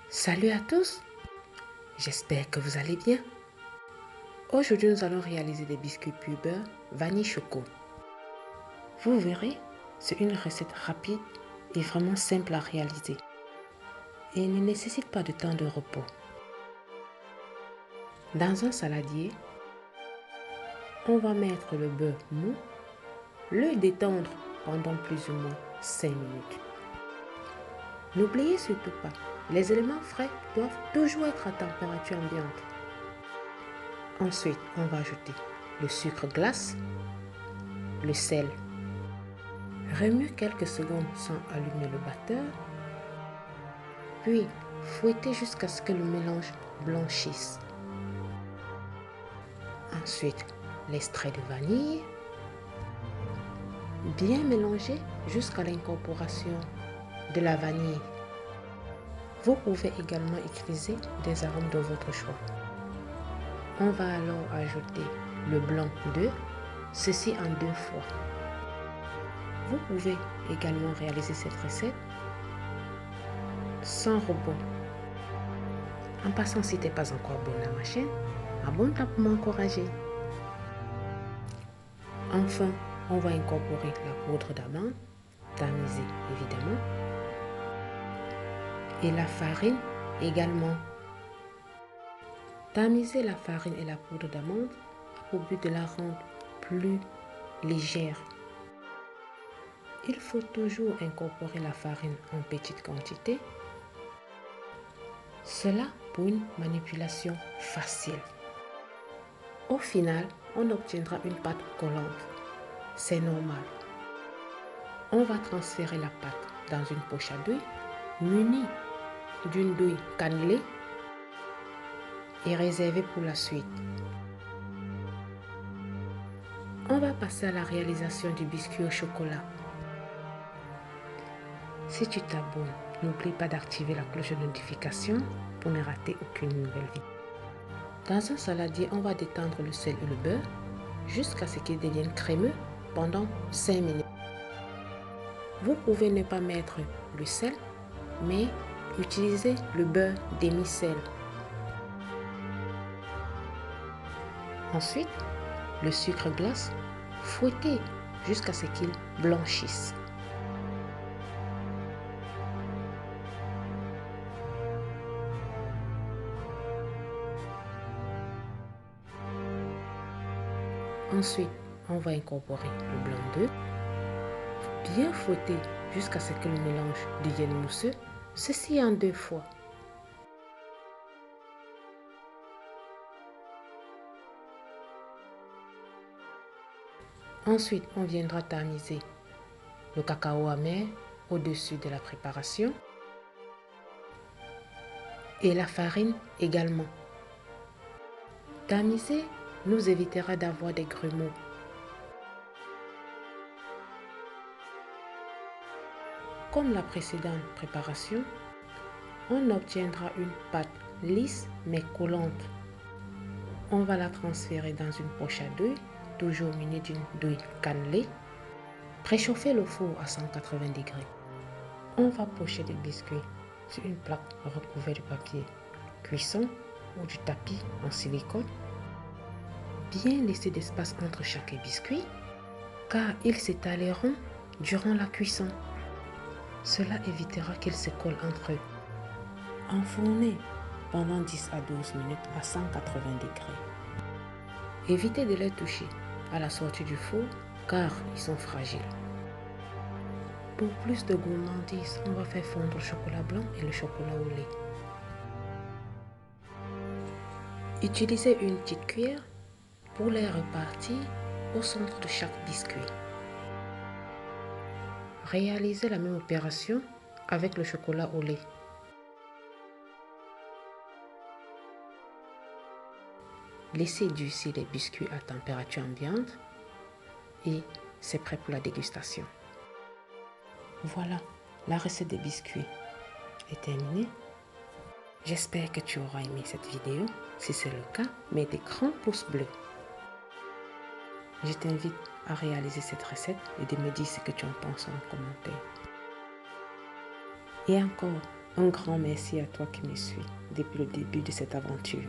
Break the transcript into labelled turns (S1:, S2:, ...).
S1: Salut à tous, j'espère que vous allez bien. Aujourd'hui, nous allons réaliser des biscuits pur beurre vanille choco. Vous verrez, c'est une recette rapide et vraiment simple à réaliser. Et ne nécessite pas de temps de repos. Dans un saladier, on va mettre le beurre mou, le détendre pendant plus ou moins 5 minutes. N'oubliez surtout pas, les éléments frais doivent toujours être à température ambiante. Ensuite, on va ajouter le sucre glace, le sel. Remue quelques secondes sans allumer le batteur, puis fouettez jusqu'à ce que le mélange blanchisse. Ensuite, l'extrait de vanille, bien mélanger jusqu'à l'incorporation de la vanille. Vous pouvez également utiliser des arômes de votre choix. On va alors ajouter le blanc d'œuf, ceci en 2 fois. Vous pouvez également réaliser cette recette sans robot. En passant, si tu n'es pas encore abonné à ma chaîne, abonne-toi pour m'encourager. Enfin, on va incorporer la poudre d'amande, tamisée évidemment, et la farine également. Tamiser la farine et la poudre d'amande a pour but de la rendre plus légère. Il faut toujours incorporer la farine en petite quantité. Cela pour une manipulation facile. Au final, on obtiendra une pâte collante. C'est normal. On va transférer la pâte dans une poche à douille munie d'une douille cannelée et réservée pour la suite. On va passer à la réalisation du biscuit au chocolat. Si tu t'abonnes, n'oublie pas d'activer la cloche de notification pour ne rater aucune nouvelle vidéo. Dans un saladier, on va détendre le sel et le beurre jusqu'à ce qu'ils deviennent crémeux pendant 5 minutes. Vous pouvez ne pas mettre le sel, mais utiliser le beurre demi-sel. Ensuite, le sucre glace, fouettez jusqu'à ce qu'il blanchisse. Ensuite, on va incorporer le blanc d'œuf. Bien fouetter jusqu'à ce que le mélange devienne mousseux, ceci en 2 fois. Ensuite, on viendra tamiser le cacao amer au-dessus de la préparation et la farine également. Tamiser nous évitera d'avoir des grumeaux. Comme la précédente préparation, on obtiendra une pâte lisse mais collante. On va la transférer dans une poche à douille, toujours munie d'une douille cannelée. Préchauffez le four à 180 degrés. On va pocher les biscuits sur une plaque recouverte de papier cuisson ou du tapis en silicone. Bien laisser d'espace entre chaque biscuit car ils s'étaleront durant la cuisson. Cela évitera qu'ils se collent entre eux. Enfournez pendant 10 à 12 minutes à 180 degrés. Évitez de les toucher à la sortie du four car ils sont fragiles. Pour plus de gourmandise, on va faire fondre le chocolat blanc et le chocolat au lait. Utilisez une petite cuillère pour les répartir au centre de chaque biscuit. Réalisez la même opération avec le chocolat au lait. Laissez durcir les biscuits à température ambiante et c'est prêt pour la dégustation. Voilà, la recette des biscuits est terminée. J'espère que tu auras aimé cette vidéo. Si c'est le cas, mets des grands pouces bleus. Je t'invite à réaliser cette recette et de me dire ce que tu en penses en commentaire. Et encore, Un grand merci à toi qui me suis depuis le début de cette aventure.